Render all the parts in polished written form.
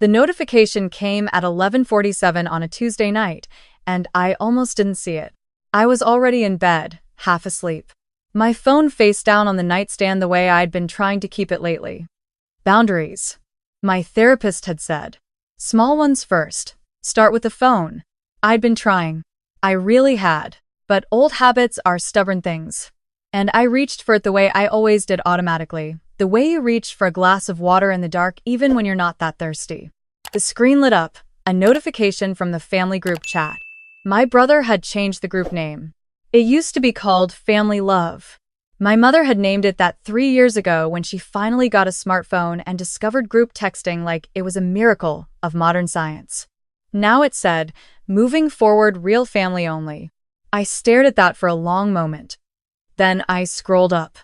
The notification came at 11:47 on a Tuesday night, and I almost didn't see it. I was already in bed, half asleep. My phone face down on the nightstand the way I'd been trying to keep it lately. Boundaries. My therapist had said. Small ones first. Start with the phone. I'd been trying. I really had. But old habits are stubborn things. And I reached for it the way I always did automatically. The way you reach for a glass of water in the dark even when you're not that thirsty. The screen lit up. A notification from the family group chat. My brother had changed the group name. It used to be called Family Love. My mother had named it that 3 years ago when she finally got a smartphone and discovered group texting like it was a miracle of modern science. Now it said, moving forward, real family only. I stared at that for a long moment. Then I scrolled up.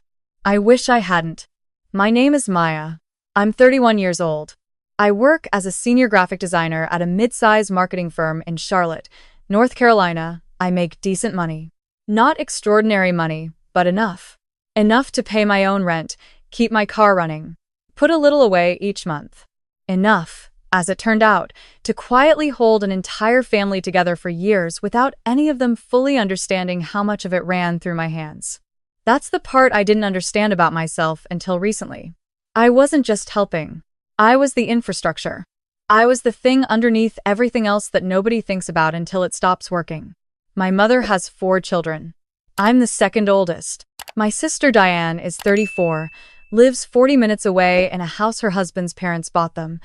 I wish I hadn't. My name is Maya. I'm 31 years old. I work as a senior graphic designer at a mid-size marketing firm in Charlotte, North Carolina. I make decent money. Not extraordinary money, but enough. Enough to pay my own rent, keep my car running, put a little away each month. Enough, as it turned out, to quietly hold an entire family together for years without any of them fully understanding how much of it ran through my hands. That's the part I didn't understand about myself until recently. I wasn't just helping. I was the infrastructure. I was the thing underneath everything else that nobody thinks about until it stops working. My mother has 4 children. I'm the second oldest. My sister Diane is 34, lives 40 minutes away in a house her husband's parents bought them,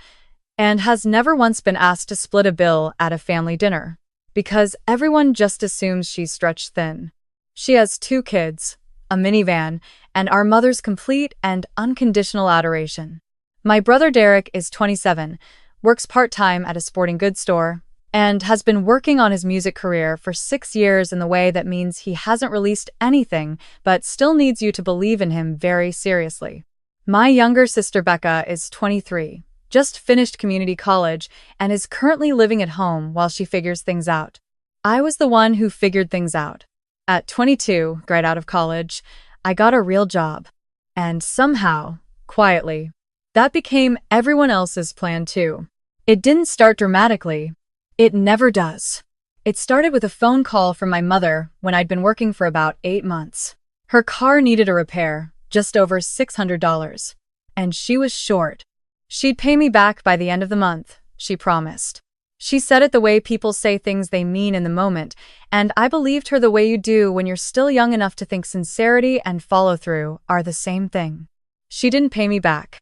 and has never once been asked to split a bill at a family dinner, because everyone just assumes she's stretched thin. She has 2 kids, a minivan, and our mother's complete and unconditional adoration. My brother Derek is 27, works part-time at a sporting goods store, and has been working on his music career for 6 years in the way that means he hasn't released anything but still needs you to believe in him very seriously. My younger sister Becca is 23, just finished community college, and is currently living at home while she figures things out. I was the one who figured things out. At 22, right out of college, I got a real job. And somehow, quietly, that became everyone else's plan too. It didn't start dramatically. It never does. It started with a phone call from my mother when I'd been working for about 8 months. Her car needed a repair, just over $600. And she was short. She'd pay me back by the end of the month, she promised. She said it the way people say things they mean in the moment, and I believed her the way you do when you're still young enough to think sincerity and follow-through are the same thing. She didn't pay me back.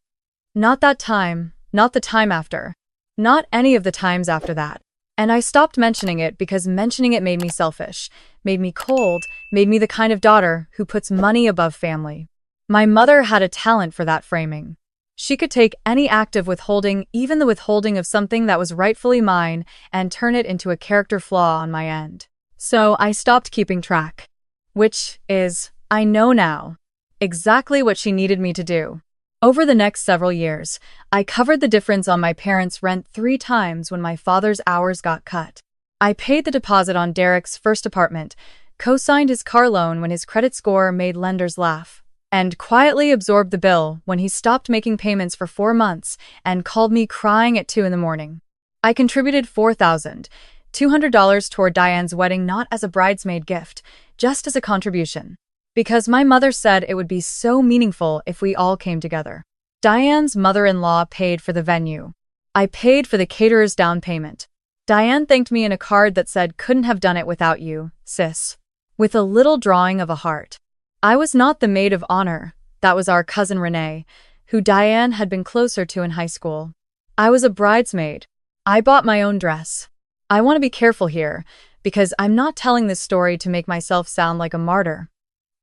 Not that time, not the time after. Not any of the times after that. And I stopped mentioning it because mentioning it made me selfish, made me cold, made me the kind of daughter who puts money above family. My mother had a talent for that framing. She could take any act of withholding, even the withholding of something that was rightfully mine, and turn it into a character flaw on my end. So I stopped keeping track. Which is, I know now, exactly what she needed me to do. Over the next several years, I covered the difference on my parents' rent 3 times when my father's hours got cut. I paid the deposit on Derek's first apartment, co-signed his car loan when his credit score made lenders laugh, and quietly absorbed the bill when he stopped making payments for 4 months and called me crying at 2 in the morning. I contributed $4,200 toward Diane's wedding, not as a bridesmaid gift, just as a contribution. Because my mother said it would be so meaningful if we all came together. Diane's mother-in-law paid for the venue. I paid for the caterer's down payment. Diane thanked me in a card that said, "Couldn't have done it without you, sis," with a little drawing of a heart. I was not the maid of honor. That was our cousin Renee, who Diane had been closer to in high school. I was a bridesmaid. I bought my own dress. I want to be careful here, because I'm not telling this story to make myself sound like a martyr.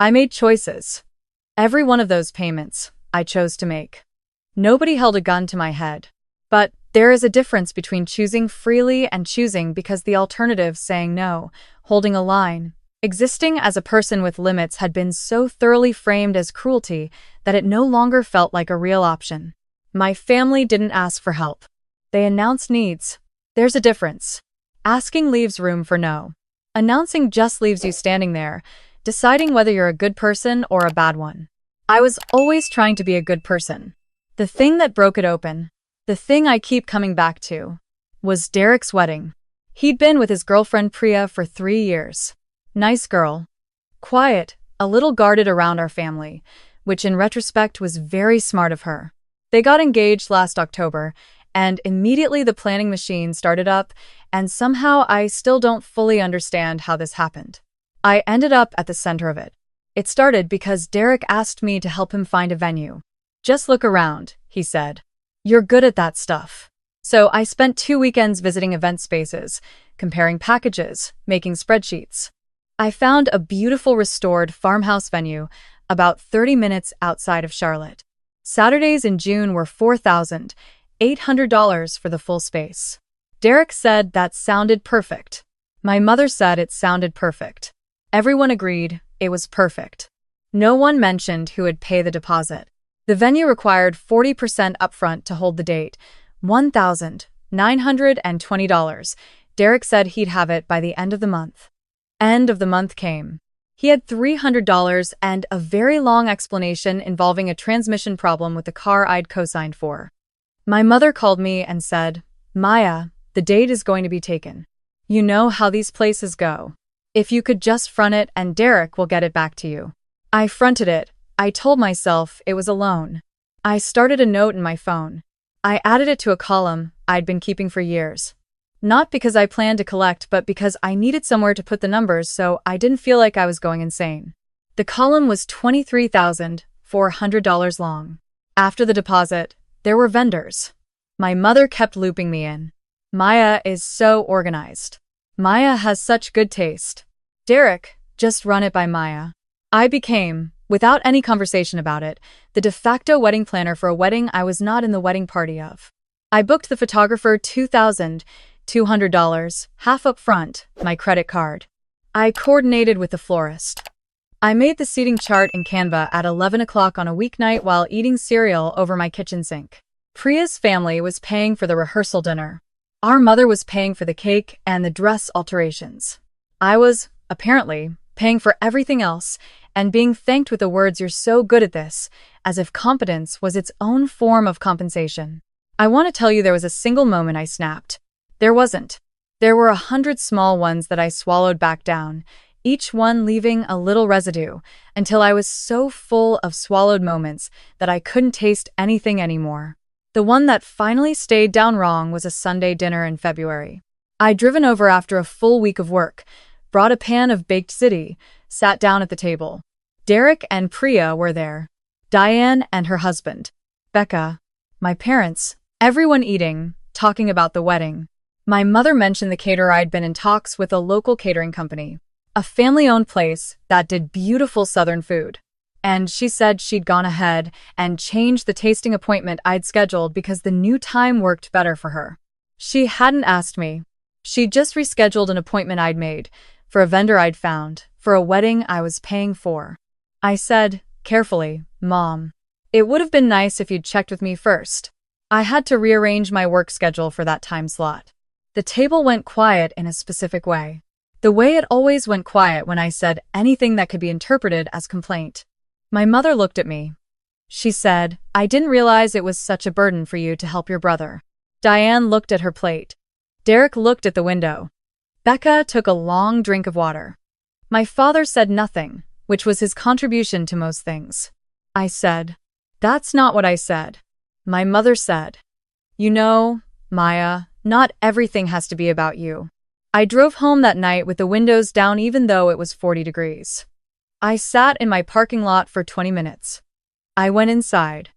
I made choices. Every one of those payments, I chose to make. Nobody held a gun to my head. But there is a difference between choosing freely and choosing because the alternative, saying no, holding a line, existing as a person with limits, had been so thoroughly framed as cruelty that it no longer felt like a real option. My family didn't ask for help. They announced needs. There's a difference. Asking leaves room for no. Announcing just leaves you standing there, deciding whether you're a good person or a bad one. I was always trying to be a good person. The thing that broke it open. The thing I keep coming back to was Derek's wedding. He'd been with his girlfriend Priya for 3 years. Nice girl. Quiet, a little guarded around our family, which in retrospect was very smart of her. They got engaged last October, and immediately the planning machine started up, and somehow I still don't fully understand how this happened. I ended up at the center of it. It started because Derek asked me to help him find a venue. "Just look around," he said. "You're good at that stuff." So I spent 2 weekends visiting event spaces, comparing packages, making spreadsheets. I found a beautiful restored farmhouse venue about 30 minutes outside of Charlotte. Saturdays in June were $4,800 for the full space. Derek said that sounded perfect. My mother said it sounded perfect. Everyone agreed it was perfect. No one mentioned who would pay the deposit. The venue required 40% upfront to hold the date, $1,920. Derek said he'd have it by the end of the month. End of the month came. He had $300 and a very long explanation involving a transmission problem with the car I'd co-signed for. My mother called me and said, "Maya, the date is going to be taken. You know how these places go. If you could just front it and Derek will get it back to you." I fronted it. I told myself it was a loan. I started a note in my phone. I added it to a column I'd been keeping for years. Not because I planned to collect, but because I needed somewhere to put the numbers so I didn't feel like I was going insane. The column was $23,400 long. After the deposit, there were vendors. My mother kept looping me in. "Maya is so organized. Maya has such good taste. Derek, just run it by Maya." I became, without any conversation about it, the de facto wedding planner for a wedding I was not in the wedding party of. I booked the photographer $2,200, half up front, my credit card. I coordinated with the florist. I made the seating chart in Canva at 11 o'clock on a weeknight while eating cereal over my kitchen sink. Priya's family was paying for the rehearsal dinner. Our mother was paying for the cake and the dress alterations. I was, apparently, paying for everything else and being thanked with the words, "You're so good at this," as if competence was its own form of compensation. I want to tell you there was a single moment I snapped. There wasn't. There were 100 small ones that I swallowed back down, each one leaving a little residue, until I was so full of swallowed moments that I couldn't taste anything anymore. The one that finally stayed down wrong was a Sunday dinner in February. I'd driven over after a full week of work, brought a pan of baked ziti, sat down at the table. Derek and Priya were there. Diane and her husband. Becca. My parents. Everyone eating, talking about the wedding. My mother mentioned the caterer I'd been in talks with a local catering company, a family-owned place that did beautiful Southern food. And she said she'd gone ahead and changed the tasting appointment I'd scheduled because the new time worked better for her. She hadn't asked me. She'd just rescheduled an appointment I'd made, for a vendor I'd found, for a wedding I was paying for. I said, carefully, "Mom, it would have been nice if you'd checked with me first." I had to rearrange my work schedule for that time slot. The table went quiet in a specific way. The way it always went quiet when I said anything that could be interpreted as complaint. My mother looked at me. She said, "I didn't realize it was such a burden for you to help your brother." Diane looked at her plate. Derek looked at the window. Becca took a long drink of water. My father said nothing, which was his contribution to most things. I said, "That's not what I said." My mother said, "You know, Maya, not everything has to be about you." I drove home that night with the windows down even though it was 40 degrees. I sat in my parking lot for 20 minutes. I went inside.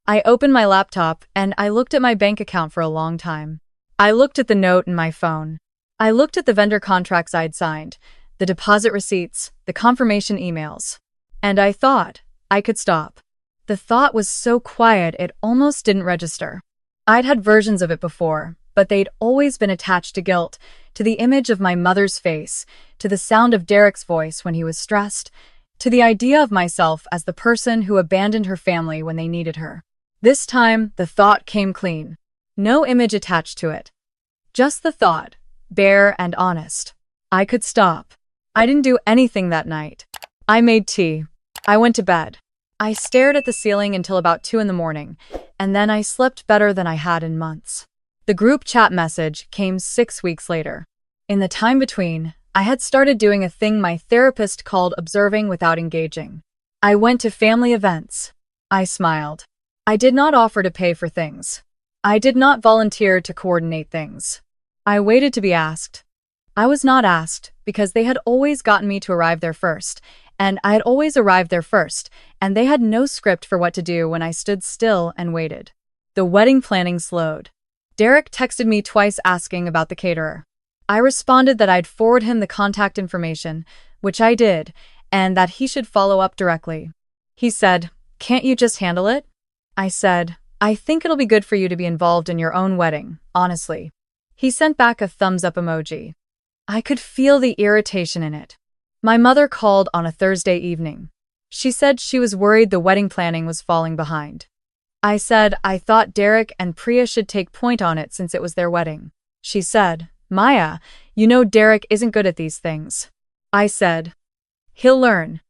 I opened my laptop and I looked at my bank account for a long time. I looked at the note in my phone. I looked at the vendor contracts I'd signed, the deposit receipts, the confirmation emails. And I thought I could stop. The thought was so quiet it almost didn't register. I'd had versions of it before, but they'd always been attached to guilt, to the image of my mother's face, to the sound of Derek's voice when he was stressed, to the idea of myself as the person who abandoned her family when they needed her. This time, the thought came clean. No image attached to it. Just the thought, bare and honest. I could stop. I didn't do anything that night. I made tea. I went to bed. I stared at the ceiling until about 2 in the morning, and then I slept better than I had in months. The group chat message came 6 weeks later. In the time between, I had started doing a thing my therapist called observing without engaging. I went to family events. I smiled. I did not offer to pay for things. I did not volunteer to coordinate things. I waited to be asked. I was not asked because they had always gotten me to arrive there first, and I had always arrived there first, and they had no script for what to do when I stood still and waited. The wedding planning slowed. Derek texted me twice asking about the caterer. I responded that I'd forward him the contact information, which I did, and that he should follow up directly. He said, "Can't you just handle it?" I said, "I think it'll be good for you to be involved in your own wedding, honestly." He sent back a thumbs up emoji. I could feel the irritation in it. My mother called on a Thursday evening. She said she was worried the wedding planning was falling behind. I said I thought Derek and Priya should take point on it since it was their wedding. She said, "Maya, you know Derek isn't good at these things." I said, "He'll learn."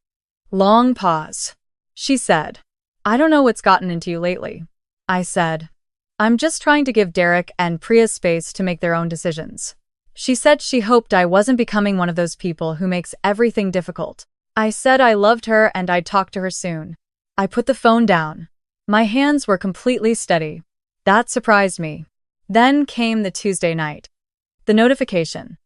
Long pause. She said, "I don't know what's gotten into you lately." I said, "I'm just trying to give Derek and Priya space to make their own decisions." She said she hoped I wasn't becoming one of those people who makes everything difficult. I said I loved her and I'd talk to her soon. I put the phone down. My hands were completely steady. That surprised me. Then came the Tuesday night. The notification.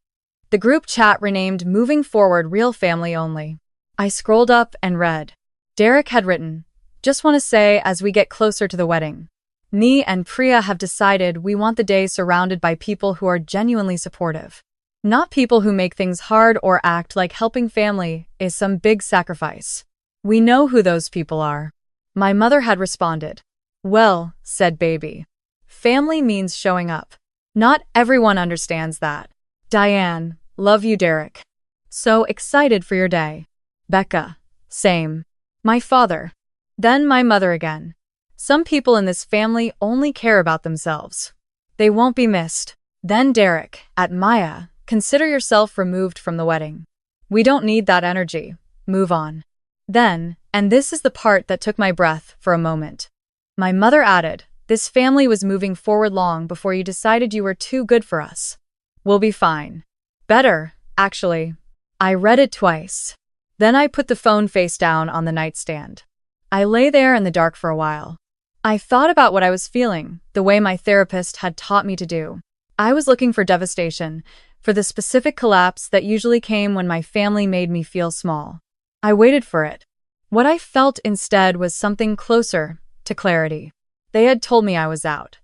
The group chat renamed Moving Forward Real Family Only. I scrolled up and read. Derek had written, "Just want to say as we get closer to the wedding, me and Priya have decided we want the day surrounded by people who are genuinely supportive. Not people who make things hard or act like helping family is some big sacrifice. We know who those people are." My mother had responded. "Well," said baby, "family means showing up. Not everyone understands that. Diane, love you Derek. So excited for your day. Becca, same. My father. Then my mother again. Some people in this family only care about themselves. They won't be missed." Then Derek, at Maya, "Consider yourself removed from the wedding. We don't need that energy. Move on." Then, and this is the part that took my breath for a moment, my mother added, "This family was moving forward long before you decided you were too good for us. We'll be fine. Better, actually." I read it twice. Then I put the phone face down on the nightstand. I lay there in the dark for a while. I thought about what I was feeling, the way my therapist had taught me to do. I was looking for devastation, for the specific collapse that usually came when my family made me feel small. I waited for it. What I felt instead was something closer to clarity. They had told me I was out.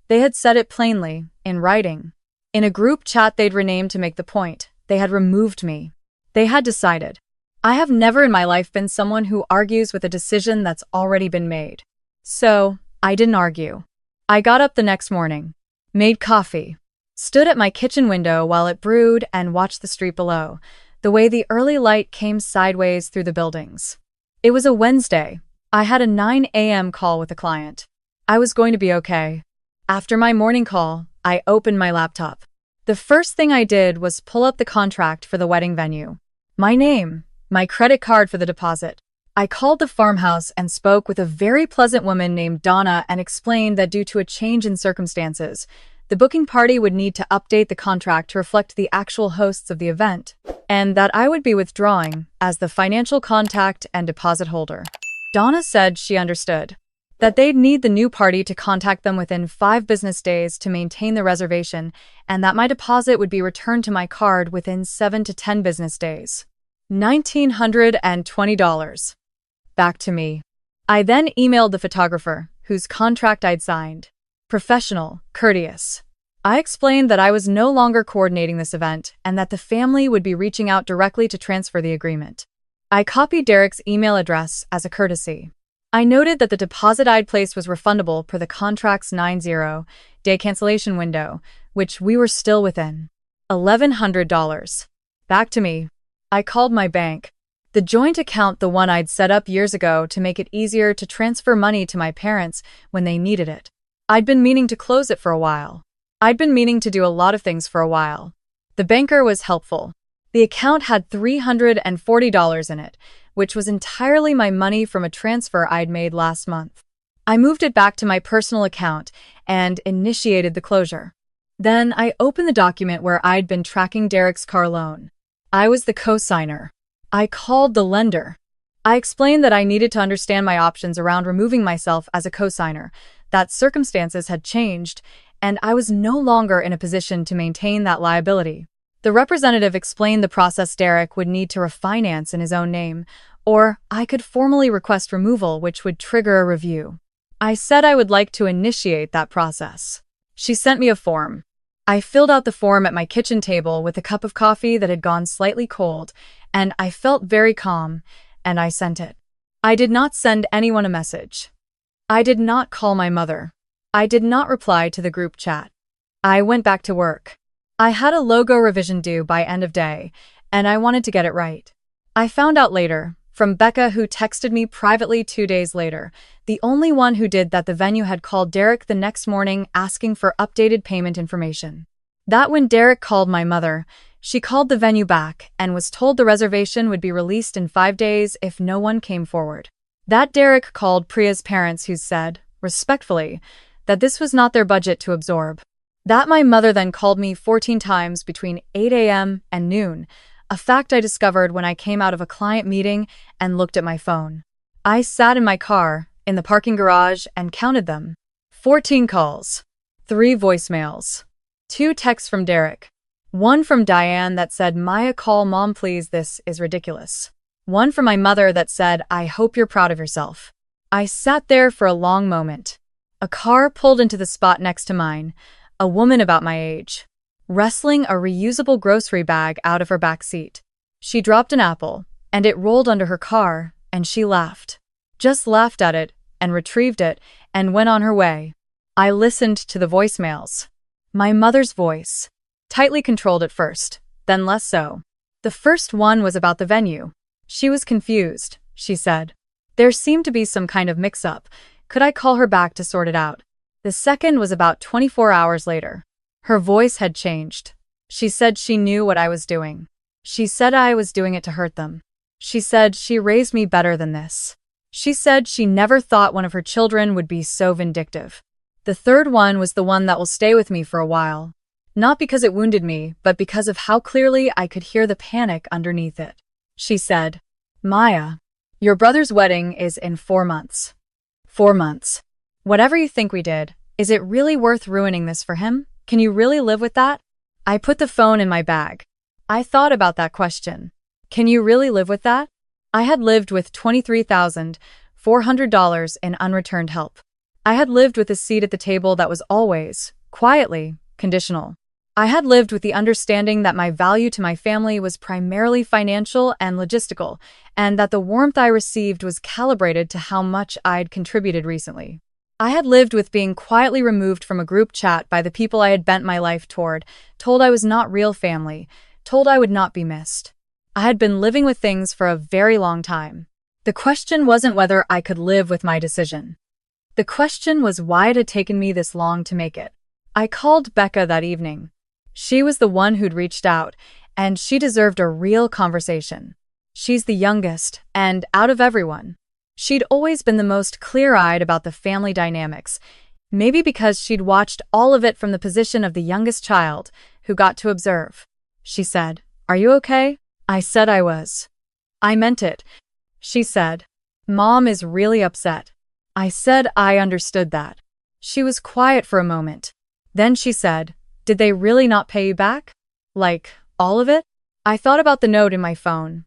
They had said it plainly, in writing. In a group chat they'd renamed to make the point. They had removed me. They had decided. I have never in my life been someone who argues with a decision that's already been made. So, I didn't argue. I got up the next morning, made coffee, stood at my kitchen window while it brewed and watched the street below, the way the early light came sideways through the buildings. It was a Wednesday. I had a 9 a.m. call with a client. I was going to be okay. After my morning call, I opened my laptop. The first thing I did was pull up the contract for the wedding venue. My name, my credit card for the deposit. I called the farmhouse and spoke with a very pleasant woman named Donna and explained that due to a change in circumstances, the booking party would need to update the contract to reflect the actual hosts of the event, and that I would be withdrawing as the financial contact and deposit holder. Donna said she understood, that they'd need the new party to contact them within 5 business days to maintain the reservation, and that my deposit would be returned to my card within 7 to 10 business days. $1,920. Back to me. I then emailed the photographer, whose contract I'd signed. Professional, courteous. I explained that I was no longer coordinating this event and that the family would be reaching out directly to transfer the agreement. I copied Derek's email address as a courtesy. I noted that the deposit I'd placed was refundable per the contract's 90-day cancellation window, which we were still within. $1,100. Back to me. I called my bank. The joint account, the one I'd set up years ago to make it easier to transfer money to my parents when they needed it. I'd been meaning to close it for a while. I'd been meaning to do a lot of things for a while. The banker was helpful. The account had $340 in it, which was entirely my money from a transfer I'd made last month. I moved it back to my personal account and initiated the closure. Then I opened the document where I'd been tracking Derek's car loan. I was the cosigner. I called the lender. I explained that I needed to understand my options around removing myself as a cosigner, that circumstances had changed, and I was no longer in a position to maintain that liability. The representative explained the process. Derek would need to refinance in his own name, or I could formally request removal, which would trigger a review. I said I would like to initiate that process. She sent me a form. I filled out the form at my kitchen table with a cup of coffee that had gone slightly cold, and I felt very calm, and I sent it. I did not send anyone a message. I did not call my mother. I did not reply to the group chat. I went back to work. I had a logo revision due by end of day, and I wanted to get it right. I found out later, from Becca, who texted me privately 2 days later, the only one who did that, the venue had called Derek the next morning asking for updated payment information. That when Derek called my mother, she called the venue back and was told the reservation would be released in 5 days if no one came forward. That Derek called Priya's parents, who said, respectfully, that this was not their budget to absorb. That my mother then called me 14 times between 8 a.m. and noon, a fact I discovered when I came out of a client meeting and looked at my phone. I sat in my car, in the parking garage, and counted them. 14 calls. 3 voicemails. 2 texts from Derek. 1 from Diane that said, Maya, call mom please, this is ridiculous. 1 from my mother that said, I hope you're proud of yourself. I sat there for a long moment. A car pulled into the spot next to mine, a woman about my age, wrestling a reusable grocery bag out of her back seat. She dropped an apple, and it rolled under her car, and she laughed. Just laughed at it, and retrieved it, and went on her way. I listened to the voicemails. My mother's voice. Tightly controlled at first, then less so. The first one was about the venue. She was confused, she said. There seemed to be some kind of mix-up. Could I call her back to sort it out? The second was about 24 hours later. Her voice had changed. She said she knew what I was doing. She said I was doing it to hurt them. She said she raised me better than this. She said she never thought one of her children would be so vindictive. The third one was the one that will stay with me for a while. Not because it wounded me, but because of how clearly I could hear the panic underneath it. She said, Maya, your brother's wedding is in 4 months. 4 months. Whatever you think we did, is it really worth ruining this for him? Can you really live with that? I put the phone in my bag. I thought about that question. Can you really live with that? I had lived with $23,400 in unreturned help. I had lived with a seat at the table that was always, quietly, conditional. I had lived with the understanding that my value to my family was primarily financial and logistical, and that the warmth I received was calibrated to how much I'd contributed recently. I had lived with being quietly removed from a group chat by the people I had bent my life toward, told I was not real family, told I would not be missed. I had been living with things for a very long time. The question wasn't whether I could live with my decision. The question was why it had taken me this long to make it. I called Becca that evening. She was the one who'd reached out, and she deserved a real conversation. She's the youngest, and out of everyone, she'd always been the most clear-eyed about the family dynamics, maybe because she'd watched all of it from the position of the youngest child who got to observe. She said, Are you okay? I said I was. I meant it. She said, Mom is really upset. I said I understood that. She was quiet for a moment. Then she said, Did they really not pay you back? Like, all of it? I thought about the note in my phone.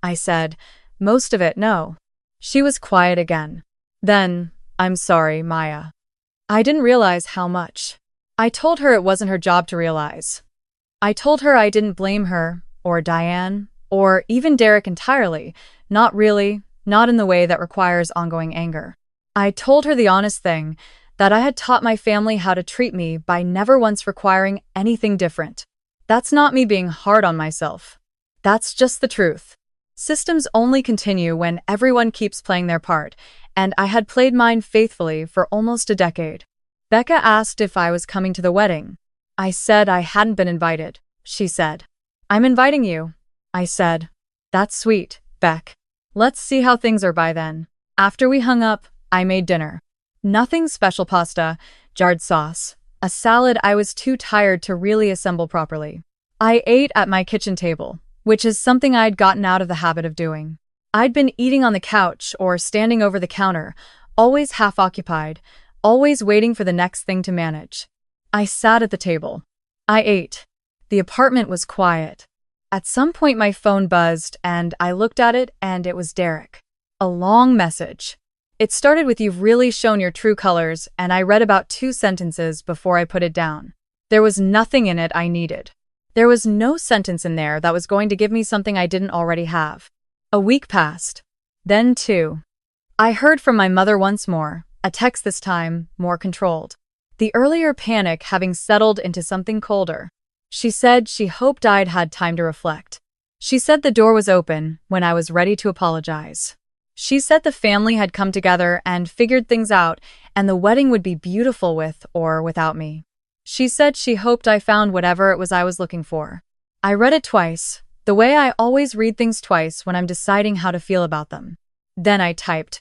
I said, Most of it, no. She was quiet again. Then, I'm sorry, Maya. I didn't realize how much. I told her it wasn't her job to realize. I told her I didn't blame her, or Diane, or even Derek entirely. Not really, not in the way that requires ongoing anger. I told her the honest thing, that I had taught my family how to treat me by never once requiring anything different. That's not me being hard on myself. That's just the truth. Systems only continue when everyone keeps playing their part, and I had played mine faithfully for almost a decade. Becca asked if I was coming to the wedding. I said I hadn't been invited. She said, I'm inviting you. I said, That's sweet, Beck. Let's see how things are by then. After we hung up, I made dinner. Nothing special: pasta, jarred sauce, a salad I was too tired to really assemble properly. I ate at my kitchen table, which is something I'd gotten out of the habit of doing. I'd been eating on the couch or standing over the counter, always half occupied, always waiting for the next thing to manage. I sat at the table. I ate. The apartment was quiet. At some point my phone buzzed and I looked at it and it was Derek. A long message. It started with "You've really shown your true colors," and I read about 2 sentences before I put it down. There was nothing in it I needed. There was no sentence in there that was going to give me something I didn't already have. A week passed. Then 2. I heard from my mother once more, a text this time, more controlled. The earlier panic having settled into something colder. She said she hoped I'd had time to reflect. She said the door was open when I was ready to apologize. She said the family had come together and figured things out, and the wedding would be beautiful with or without me. She said she hoped I found whatever it was I was looking for. I read it twice, the way I always read things twice when I'm deciding how to feel about them. Then I typed,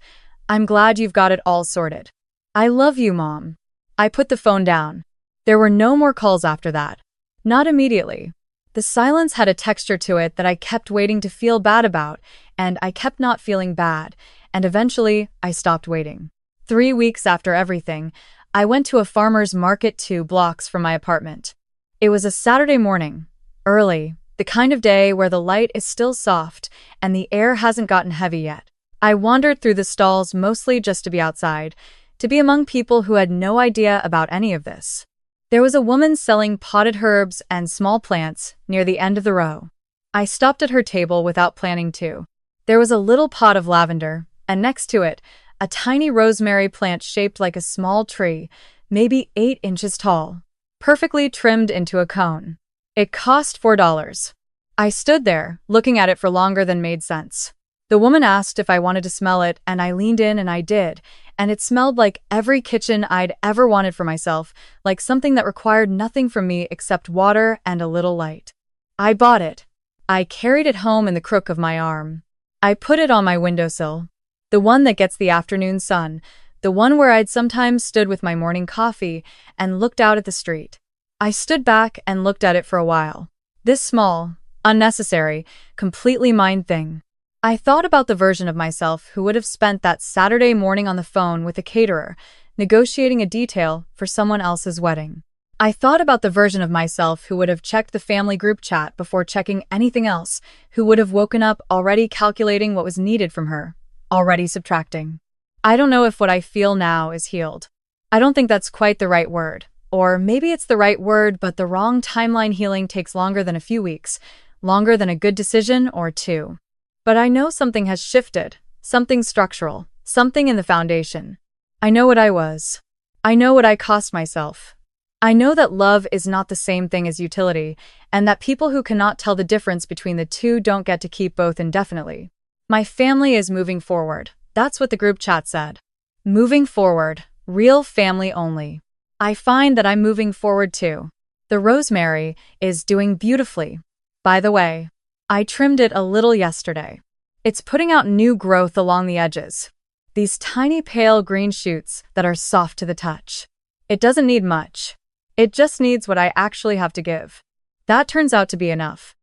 "I'm glad you've got it all sorted. I love you, Mom." I put the phone down. There were no more calls after that. Not immediately. The silence had a texture to it that I kept waiting to feel bad about, and I kept not feeling bad, and eventually I stopped waiting. 3 weeks after everything, I went to a farmer's market 2 blocks from my apartment. It was a Saturday morning, early, the kind of day where the light is still soft and the air hasn't gotten heavy yet. I wandered through the stalls mostly just to be outside, to be among people who had no idea about any of this. There was a woman selling potted herbs and small plants near the end of the row. I stopped at her table without planning to. There was a little pot of lavender, and next to it, a tiny rosemary plant shaped like a small tree, maybe 8 inches tall, perfectly trimmed into a cone. It cost $4. I stood there, looking at it for longer than made sense. The woman asked if I wanted to smell it, and I leaned in and I did, and it smelled like every kitchen I'd ever wanted for myself, like something that required nothing from me except water and a little light. I bought it. I carried it home in the crook of my arm. I put it on my windowsill, the one that gets the afternoon sun, the one where I'd sometimes stood with my morning coffee and looked out at the street. I stood back and looked at it for a while. This small, unnecessary, completely mine thing. I thought about the version of myself who would have spent that Saturday morning on the phone with a caterer, negotiating a detail for someone else's wedding. I thought about the version of myself who would have checked the family group chat before checking anything else, who would have woken up already calculating what was needed from her, already subtracting. I don't know if what I feel now is healed. I don't think that's quite the right word. Or maybe it's the right word, but the wrong timeline. Healing takes longer than a few weeks, longer than a good decision or 2. But I know something has shifted, something structural, something in the foundation. I know what I was. I know what I cost myself. I know that love is not the same thing as utility, and that people who cannot tell the difference between the two don't get to keep both indefinitely. My family is moving forward. That's what the group chat said. Moving forward, real family only. I find that I'm moving forward too. The rosemary is doing beautifully. By the way, I trimmed it a little yesterday. It's putting out new growth along the edges. These tiny pale green shoots that are soft to the touch. It doesn't need much. It just needs what I actually have to give. That turns out to be enough.